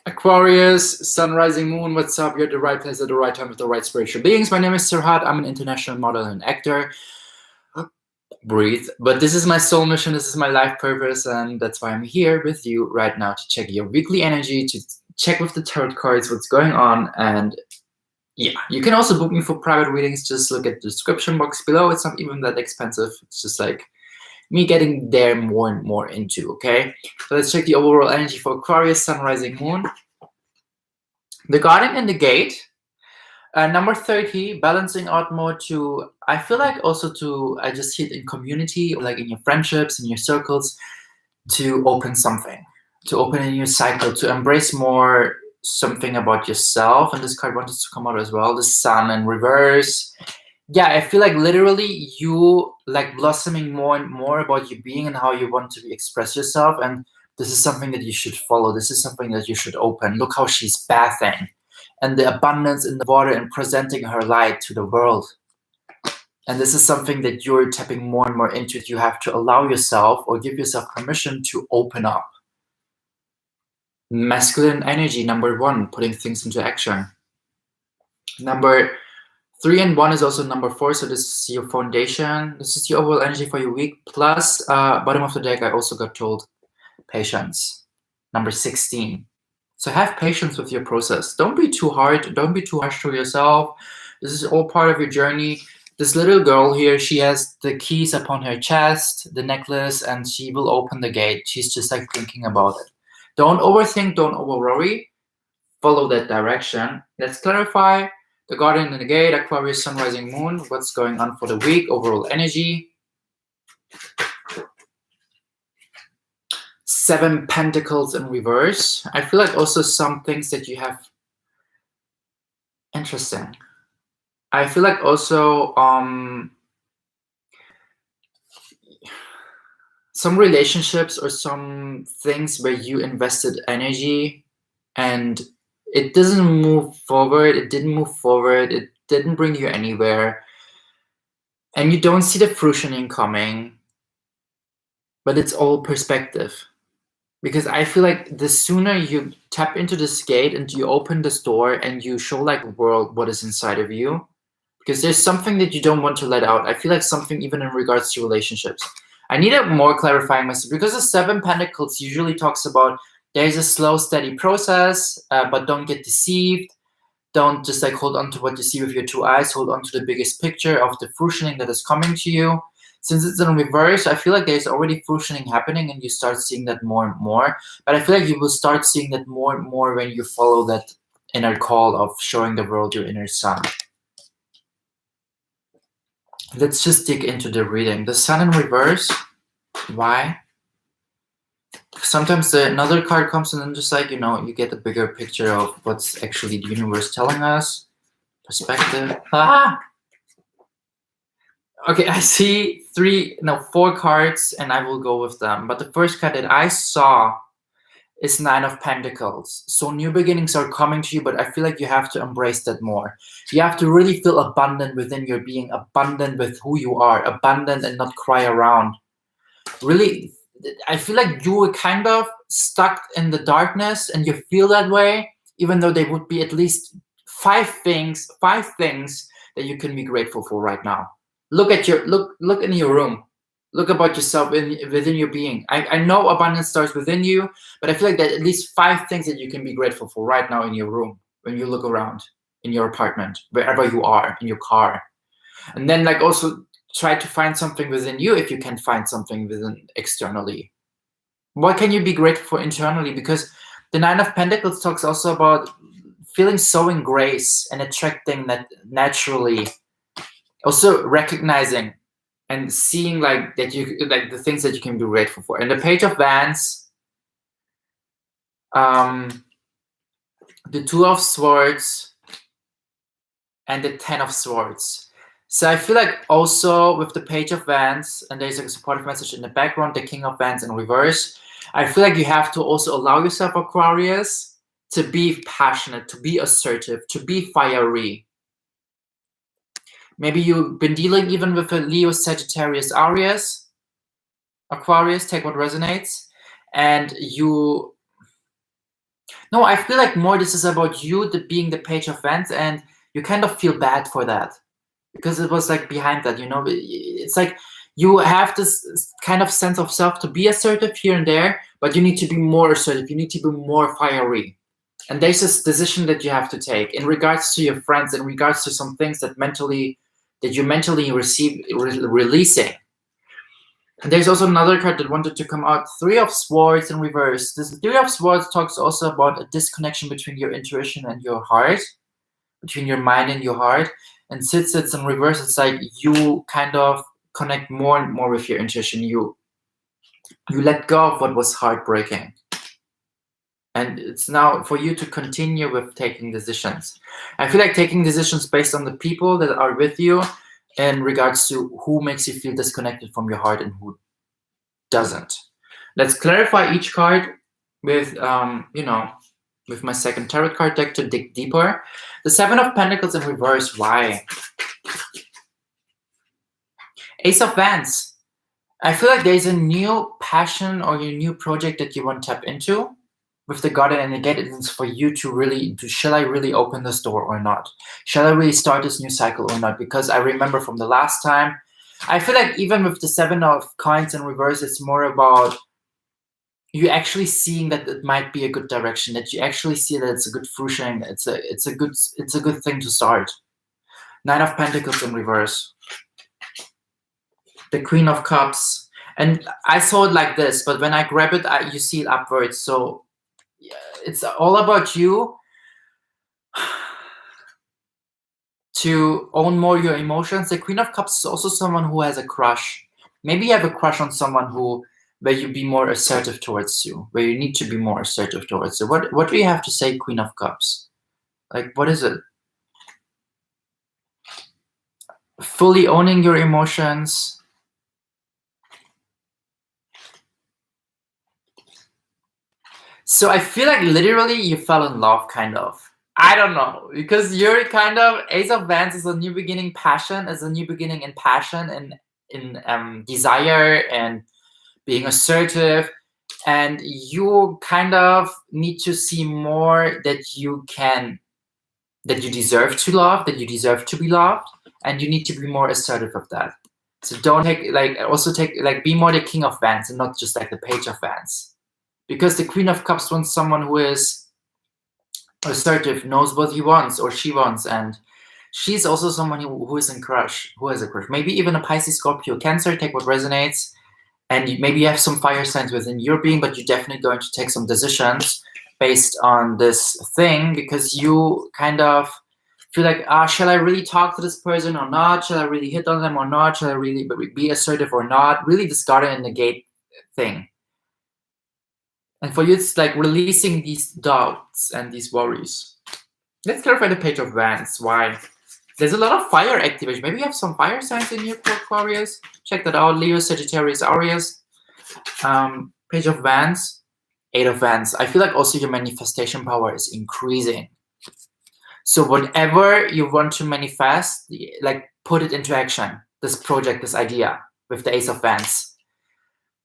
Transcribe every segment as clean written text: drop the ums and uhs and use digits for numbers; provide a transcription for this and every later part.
Aquarius, Sun, Rising, Moon, what's up? You're at the right place at the right time with the right spiritual beings. My name is Serhat. I'm an international model and actor. Breathe. But this is my soul mission. This is my life purpose. And that's why I'm here with you right now to check your weekly energy, to check with the tarot cards what's going on. And yeah, you can also book me for private readings. Just look at the description box below. It's not even that expensive. It's just like me getting there more and more into, okay? So let's check the overall energy for Aquarius, Sun, Rising, Moon. The Guardian in the Gate. Number 30, balancing out more to, I feel like also to, I just see it in community, like in your friendships, in your circles, to open something, to open a new cycle, to embrace more something about yourself. And this card wanted to come out as well, the Sun in reverse. Yeah, I feel like literally you like blossoming more and more about you being and how you want to express yourself. And this is something that you should follow. This is something that you should open. Look how she's bathing and the abundance in the water and presenting her light to the world. And this is something that you're tapping more and more into. You have to allow yourself or give yourself permission to open up. Masculine energy, number 1, putting things into action. Number 3 and 1 is also number 4, so this is your foundation. This is your overall energy for your week. Plus, bottom of the deck, I also got told patience. Number 16. So have patience with your process. Don't be too hard. Don't be too harsh to yourself. This is all part of your journey. This little girl here, she has the keys upon her chest, the necklace, and she will open the gate. She's just like thinking about it. Don't overthink. Don't over worry. Follow that direction. Let's clarify. The Guardian in the Gate, Aquarius, Sun, Rising, Moon. What's going on for the week? Overall energy. 7 Pentacles in reverse. I feel like also some things that you have. Interesting. I feel like also some relationships or some things where you invested energy and it doesn't move forward. It didn't move forward. It didn't bring you anywhere. And you don't see the fruitioning coming. But it's all perspective. Because I feel like the sooner you tap into this gate and you open this door and you show like the world what is inside of you, because there's something that you don't want to let out. I feel like something even in regards to relationships. I need a more clarifying message because the 7 Pentacles usually talks about there's a slow, steady process, but don't get deceived. Don't just like hold on to what you see with your 2 eyes. Hold on to the biggest picture of the fruitioning that is coming to you. Since it's in reverse, I feel like there's already fruitioning happening and you start seeing that more and more. But I feel like you will start seeing that more and more when you follow that inner call of showing the world your inner sun. Let's just dig into the reading. The Sun in reverse. Why? Sometimes another card comes and then just like, you know, you get a bigger picture of what's actually the universe telling us. Perspective. Ah! Okay, I see 4 cards and I will go with them. But the first card that I saw is 9 of Pentacles. So new beginnings are coming to you, but I feel like you have to embrace that more. You have to really feel abundant within your being, abundant with who you are, abundant and not cry around. Really, I feel like you were kind of stuck in the darkness and you feel that way, even though there would be at least 5 things that you can be grateful for right now. Look at your look in your room. Look about yourself within your being. I know abundance starts within you, but I feel like there are at least 5 things that you can be grateful for right now in your room when you look around in your apartment, wherever you are, in your car. And then like also try to find something within you if you can find something within externally. What can you be grateful for internally? Because the 9 of Pentacles talks also about feeling so in grace and attracting that naturally. Also recognizing and seeing like that you like the things that you can be grateful for. And the Page of Wands, the 2 of Swords, and the 10 of Swords. So I feel like also with the Page of Wands, and there's a supportive message in the background, the King of Wands in reverse, I feel like you have to also allow yourself, Aquarius, to be passionate, to be assertive, to be fiery. Maybe you've been dealing even with a Leo, Sagittarius, Aries, Aquarius, take what resonates. And No, I feel like more this is about you being the Page of Wands, and you kind of feel bad for that because it was like behind that, you know. It's like you have this kind of sense of self to be assertive here and there, but you need to be more assertive. You need to be more fiery. And there's this decision that you have to take in regards to your friends, in regards to some things that you mentally releasing. And there's also another card that wanted to come out, Three of Swords in reverse. This Three of Swords talks also about a disconnection between your intuition and your heart, between your mind and your heart. And sits in reverse, it's like you kind of connect more and more with your intuition. You let go of what was heartbreaking. And it's now for you to continue with taking decisions. I feel like taking decisions based on the people that are with you in regards to who makes you feel disconnected from your heart and who doesn't. Let's clarify each card with, with my second tarot card deck to dig deeper. The Seven of Pentacles in reverse, why? Ace of Wands. I feel like there's a new passion or a new project that you want to tap into with the Garden, and again, it's for you to shall I really open this door or not? Shall I really start this new cycle or not? Because I remember from the last time, I feel like even with the Seven of Coins in reverse, it's more about you actually seeing that it might be a good direction, that you actually see that it's a good fruition, it's a good thing to start. Nine of Pentacles in reverse. The Queen of Cups. And I saw it like this, but when I grab it, you see it upwards. So yeah, it's all about you to own more your emotions. The Queen of Cups is also someone who has a crush. Maybe you have a crush on someone where you be more assertive towards you, where you need to be more assertive towards you. What do you have to say, Queen of Cups? Like, what is it? Fully owning your emotions. So I feel like literally you fell in love, kind of. I don't know, because you're kind of, Ace of Wands is a new beginning, passion is a new beginning in passion and in desire and being assertive. And you kind of need to see more that you deserve to love, that you deserve to be loved, and you need to be more assertive of that. So don't be more the King of Wands and not just like the Page of Wands. Because the Queen of Cups wants someone who is assertive, knows what he wants or she wants, and she's also someone who has a crush. Maybe even a Pisces, Scorpio, Cancer, take what resonates. And maybe you have some fire signs within your being, but you're definitely going to take some decisions based on this thing, because you kind of feel like, shall I really talk to this person or not? Shall I really hit on them or not? Shall I really be assertive or not? Really discard and negate thing. And for you, it's like releasing these doubts and these worries. Let's clarify the Page of Wands. Why? There's a lot of fire activation. Maybe you have some fire signs in your Aquarius. Check that out. Leo, Sagittarius, Aries. Page of Wands. Eight of Wands. I feel like also your manifestation power is increasing. So whatever you want to manifest, like put it into action. This project, this idea with the Ace of Wands.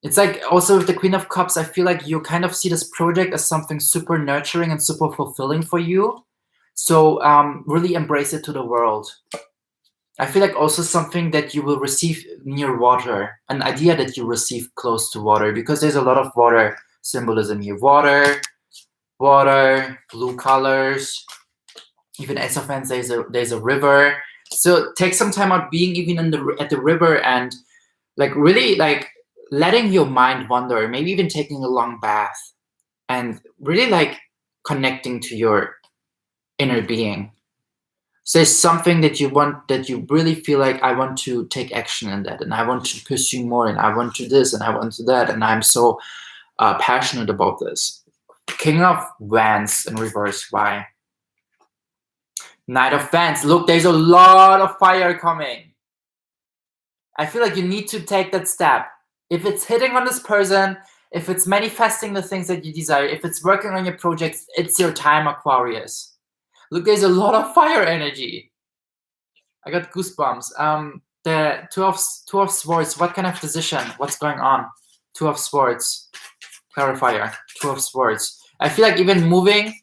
It's like also with the Queen of Cups, I feel like you kind of see this project as something super nurturing and super fulfilling for you. So really embrace it to the world. I feel like also something that you will receive near water, an idea that you receive close to water, because there's a lot of water symbolism here. Water, blue colors, even Ace of Wands, there's a river. So take some time out being even at the river and like really like letting your mind wander, maybe even taking a long bath and really like connecting to your inner being. So there's something that you want, that you really feel like, I want to take action in that, and I want to pursue more, and I want to this, and I want to that, and I'm so passionate about this. King of Wands in reverse, why? Knight of Wands. Look, there's a lot of fire coming. I feel like you need to take that step. If it's hitting on this person, if it's manifesting the things that you desire, if it's working on your projects, it's your time, Aquarius. Look, there's a lot of fire energy. I got goosebumps. The two of Swords. What kind of decision? What's going on? Two of Swords. Clarifier. Two of Swords. I feel like even moving,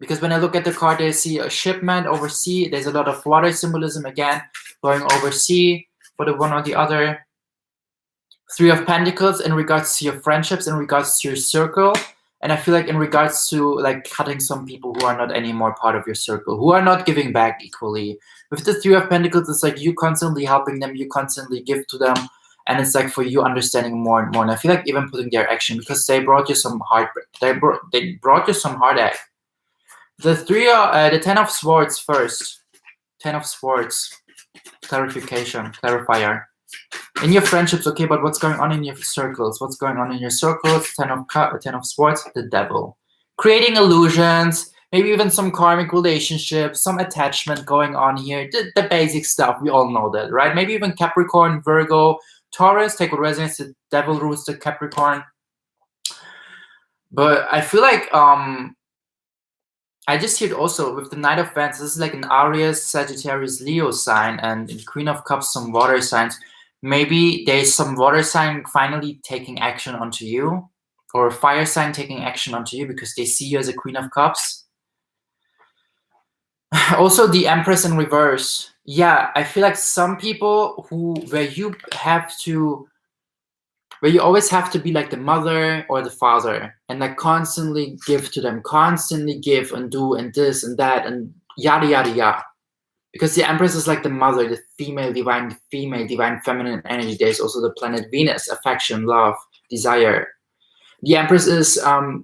because when I look at the card, I see a shipment over sea. There's a lot of water symbolism again, going over sea for the one or the other. Three of Pentacles in regards to your friendships, in regards to your circle. And I feel like in regards to like cutting some people who are not anymore part of your circle, who are not giving back equally. With the Three of Pentacles, it's like you constantly helping them, you constantly give to them. And it's like for you understanding more and more. And I feel like even putting their action, because they brought you some heartbreak. They brought you some heartache. The Ten of Swords first. Ten of Swords. Clarification, clarifier. In your friendships, okay, but what's going on in your circles? What's going on in your circles? Ten of Swords, the Devil. Creating illusions, maybe even some karmic relationships, some attachment going on here. The basic stuff, we all know that, right? Maybe even Capricorn, Virgo, Taurus, take what resonates. The Devil rules the Capricorn. But I feel like I just hear it also with the Knight of Wands. This is like an Aries, Sagittarius, Leo sign, and the Queen of Cups, some water signs. Maybe there's some water sign finally taking action onto you, or a fire sign taking action onto you because they see you as a Queen of Cups. Also, the Empress in reverse. Yeah, I feel like some people where you always have to be like the mother or the father and like constantly give to them, constantly give and do and this and that and yada, yada, yada. Because the Empress is like the mother, the female divine feminine energy. There's also the planet Venus, affection, love, desire. The Empress is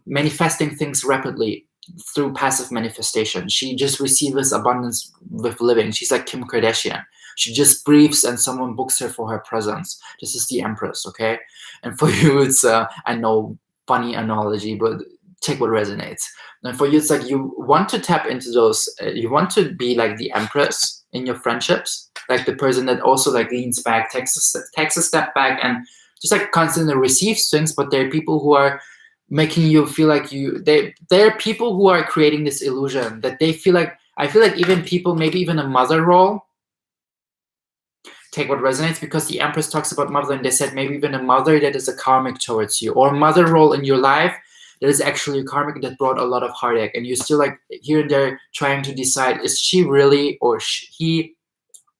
manifesting things rapidly through passive manifestation. She just receives abundance with living. She's like Kim Kardashian. She just breathes and someone books her for her presence. This is the Empress, okay? And for you, it's, I know, funny analogy, but take what resonates. And for you, it's like you want to tap into those, you want to be like the Empress in your friendships, like the person that also like leans back, takes a step back and just like constantly receives things, but there are people who are making you feel like there are people who are creating this illusion that they feel like, I feel like even people, maybe even a mother role, take what resonates, because the Empress talks about mother and they said maybe even a mother that is a karmic towards you, or a mother role in your life that is actually a karmic that brought a lot of heartache, and you're still like here and there trying to decide, is she really, or he,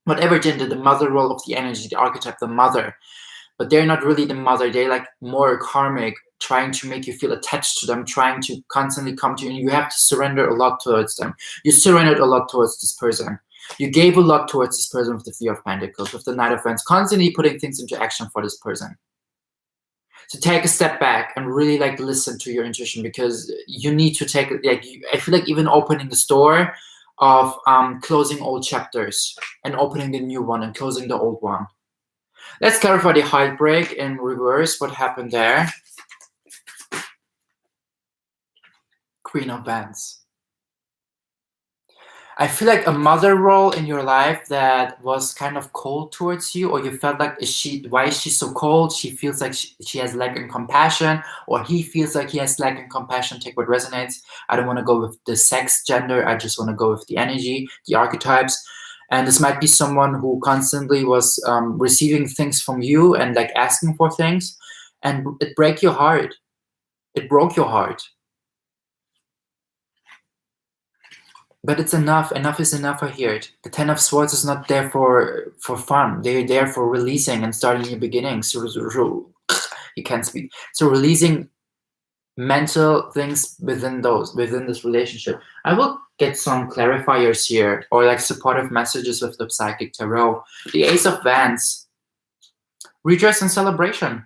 whatever gender, the mother role of the energy, the archetype, the mother, but they're not really the mother. They're like more karmic, trying to make you feel attached to them, trying to constantly come to you, and you have to surrender a lot towards them. You surrendered a lot towards this person. You gave a lot towards this person with the Three of Pentacles, with the Knight of Wands, constantly putting things into action for this person. So take a step back and really like listen to your intuition, because you need to take, like, I feel like even opening the door of closing old chapters and opening the new one and closing the old one. Let's clarify the heartbreak in reverse. What happened there? Queen of Wands. I feel like a mother role in your life that was kind of cold towards you, or you felt like, why is she so cold? She feels like she has lack in compassion, or he feels like he has lack in compassion. Take what resonates. I don't want to go with the sex, gender. I just want to go with the energy, the archetypes. And this might be someone who constantly was receiving things from you and like asking for things, and it broke your heart. It broke your heart. But it's enough. Enough is enough, I hear it. The Ten of Swords is not there for fun. They're there for releasing and starting new beginnings. You can't speak. So releasing mental things within this relationship. I will get some clarifiers here, or like supportive messages with the Psychic Tarot. The Ace of Wands. Rejoice and celebration.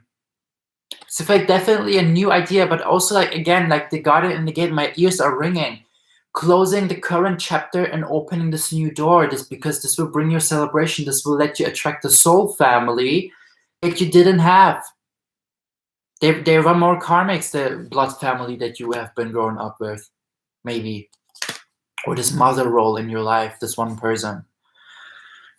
So like definitely a new idea, but also like, again, like the Guardian and the Gate, my ears are ringing. Closing the current chapter and opening this new door, because this will bring your celebration. This will let you attract the soul family that you didn't have. There were more karmics, the blood family that you have been growing up with, maybe. Or this mother role in your life, this one person.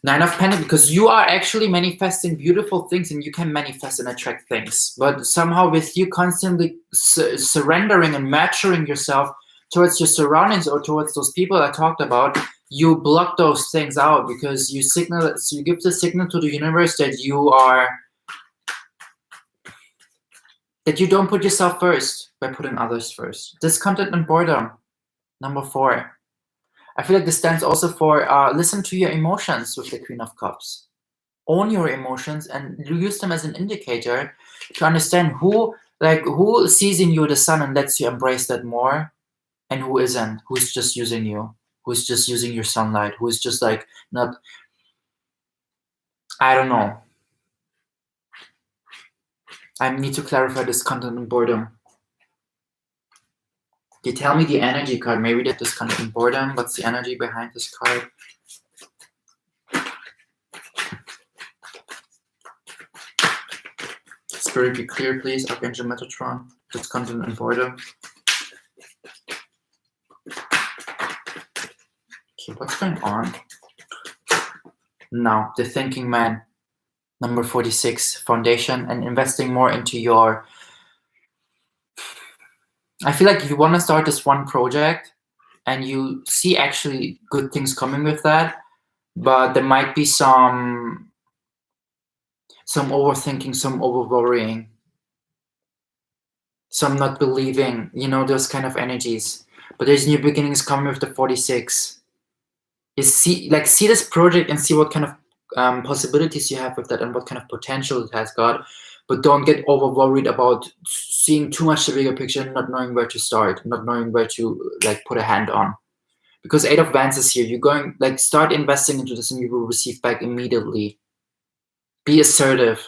Nine of Pentacles, because you are actually manifesting beautiful things, and you can manifest and attract things. But somehow with you constantly surrendering and maturing yourself towards your surroundings or towards those people I talked about, you block those things out, because you give the signal to the universe that you don't put yourself first. by putting others first. Discontent and boredom. Number 4. I feel like this stands also for listen to your emotions with the Queen of Cups. Own your emotions and use them as an indicator to understand who sees in you the sun and lets you embrace that more, and who isn't, who's just using you, who's just using your sunlight, who's just like not, I don't know. I need to clarify discontent and boredom. They tell me the energy card. Maybe that discontent and boredom. What's the energy behind this card? Spirit, be clear, please. Archangel Metatron. Discontent and boredom. Okay, what's going on? Now, the thinking man. Number 46, foundation, and investing more into your... I feel like you want to start this one project and you see actually good things coming with that, but there might be some overthinking, some over-worrying, some not believing, those kind of energies. But there's new beginnings coming with the 46. You see this project and see what kind of possibilities you have with that and what kind of potential it has got, but don't get over worried about seeing too much the bigger picture and not knowing where to start, not knowing where to put a hand on. Because 8 of Wands is here. You're going start investing into this and you will receive back immediately. Be assertive.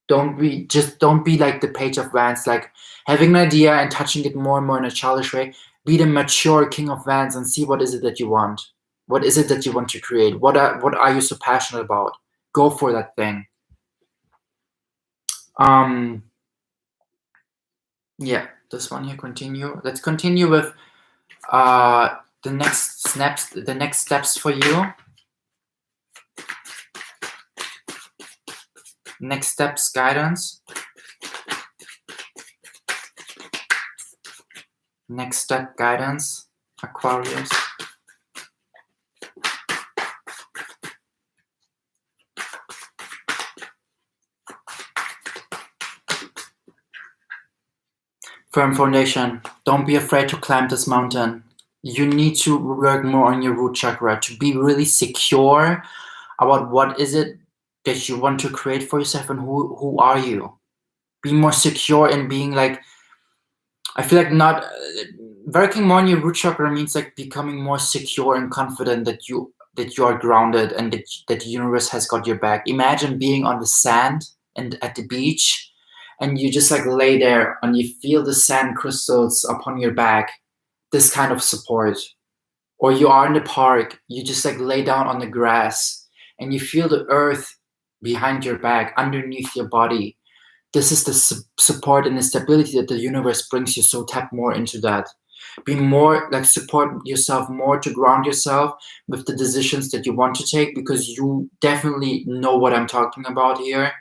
Don't be like the Page of Wands, having an idea and touching it more and more in a childish way. Be the mature King of Wands and see what is it that you want. What is it that you want to create? What are you so passionate about? Go for that thing. Yeah, this one here, continue. Let's continue with the next steps for you. Next steps guidance. Next step guidance, Aquarius. Firm foundation. Don't be afraid to climb this mountain. You need to work more on your root chakra to be really secure about what is it that you want to create for yourself and who are you. Be more secure in being I feel like not working more on your root chakra means becoming more secure and confident that you are grounded and that the universe has got your back. Imagine being on the sand and at the beach, and you just lay there and you feel the sand crystals upon your back. This kind of support. Or you are in the park, you just lay down on the grass and you feel the earth behind your back, underneath your body. This is the support and the stability that the universe brings you, so tap more into that. Be more support yourself more to ground yourself with the decisions that you want to take, because you definitely know what I'm talking about here.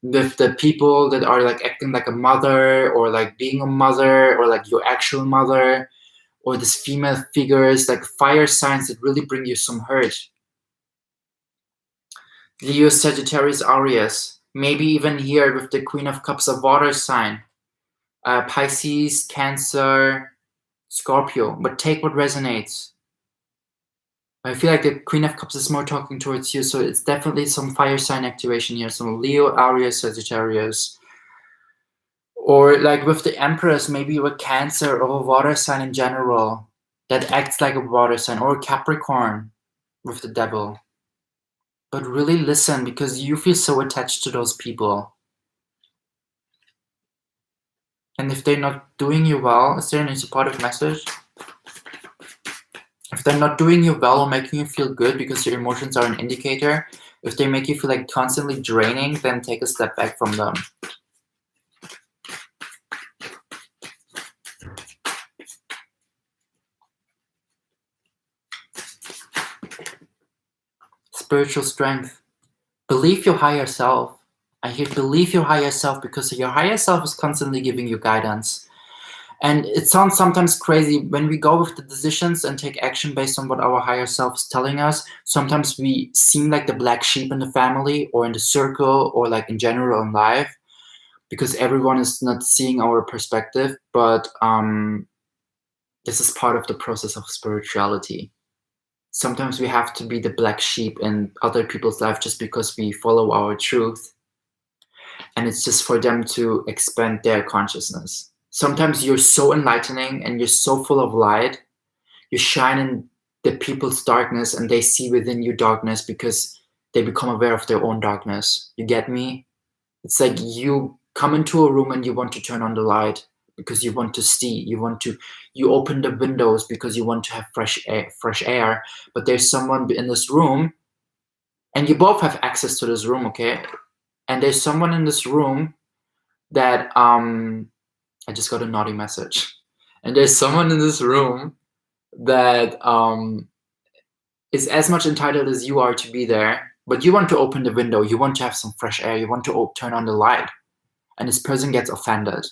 With the people that are acting like a mother, or being a mother, or your actual mother, or these female figures, fire signs that really bring you some hurt. Leo, Sagittarius, Aries. Maybe even here with the Queen of Cups, a water sign. Pisces, Cancer, Scorpio. But take what resonates. I feel like the Queen of Cups is more talking towards you, so it's definitely some fire sign activation here. So Leo, Aries, Sagittarius. Or with the Empress, maybe with Cancer or a water sign in general that acts like a water sign, or Capricorn with the Devil. But really listen, because you feel so attached to those people. And if they're not doing you well, is there any supportive message? If they're not doing you well or making you feel good, because your emotions are an indicator, if they make you feel constantly draining, then take a step back from them. Spiritual strength. Believe your higher self. I hear believe your higher self, because your higher self is constantly giving you guidance. And it sounds sometimes crazy when we go with the decisions and take action based on what our higher self is telling us. Sometimes we seem like the black sheep in the family or in the circle or in general in life. because everyone is not seeing our perspective, but this is part of the process of spirituality. Sometimes we have to be the black sheep in other people's life just because we follow our truth, and it's just for them to expand their consciousness. Sometimes you're so enlightening and you're so full of light, you shine in the people's darkness and they see within you darkness because they become aware of their own darkness. You get me? It's like you come into a room and you want to turn on the light because you want to see, you open the windows because you want to have fresh air, but there's someone in this room, and you both have access to this room, okay? And there's someone in this room that I just got a naughty message. And there's someone in this room that is as much entitled as you are to be there, but you want to open the window, you want to have some fresh air, you want to turn on the light, and this person gets offended.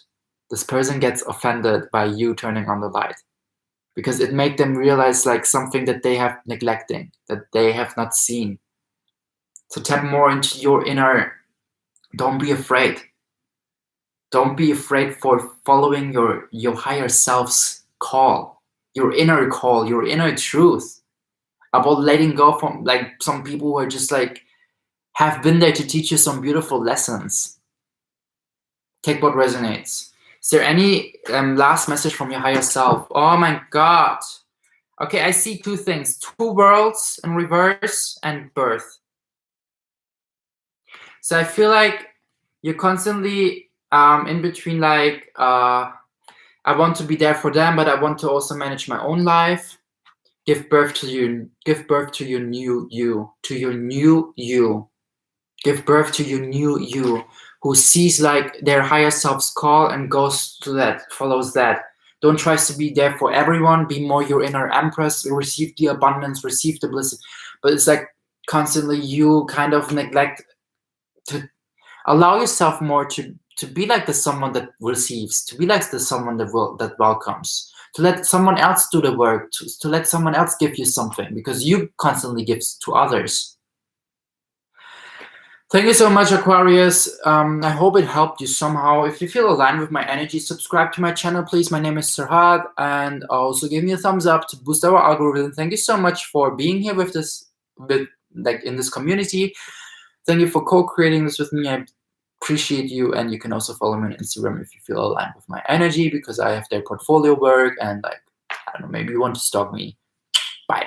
This person gets offended by you turning on the light because it makes them realize like something that they have neglecting, that they have not seen. So tap more into your inner. Don't be afraid. Don't be afraid for following your higher self's call, your inner call, your inner truth, about letting go from like some people who are just like have been there to teach you some beautiful lessons. Take what resonates. Is there any last message from your higher self? Oh my God. Okay, I see two things: 2 worlds in reverse and birth. So I feel like you're constantly in between, like I want to be there for them, but I want to also manage my own life. Give birth to you. Give birth to your new you. To your new you. Give birth to your new you, who sees like their higher self's call and goes to that, follows that. Don't try to be there for everyone. Be more your inner empress. Receive the abundance. Receive the bliss. But it's like constantly you kind of neglect to allow yourself more to be like the someone that receives, to be like the someone that welcomes, to let someone else do the work, to let someone else give you something, because you constantly give to others. Thank you so much, Aquarius. I hope it helped you somehow. If you feel aligned with my energy, subscribe to my channel, please. My name is Serhat, and also give me a thumbs up to boost our algorithm. Thank you so much for being here with this, like in this community. Thank you for co-creating this with me. I appreciate you, and you can also follow me on Instagram if you feel aligned with my energy, because I have their portfolio work, and like, I don't know, maybe you want to stalk me. Bye.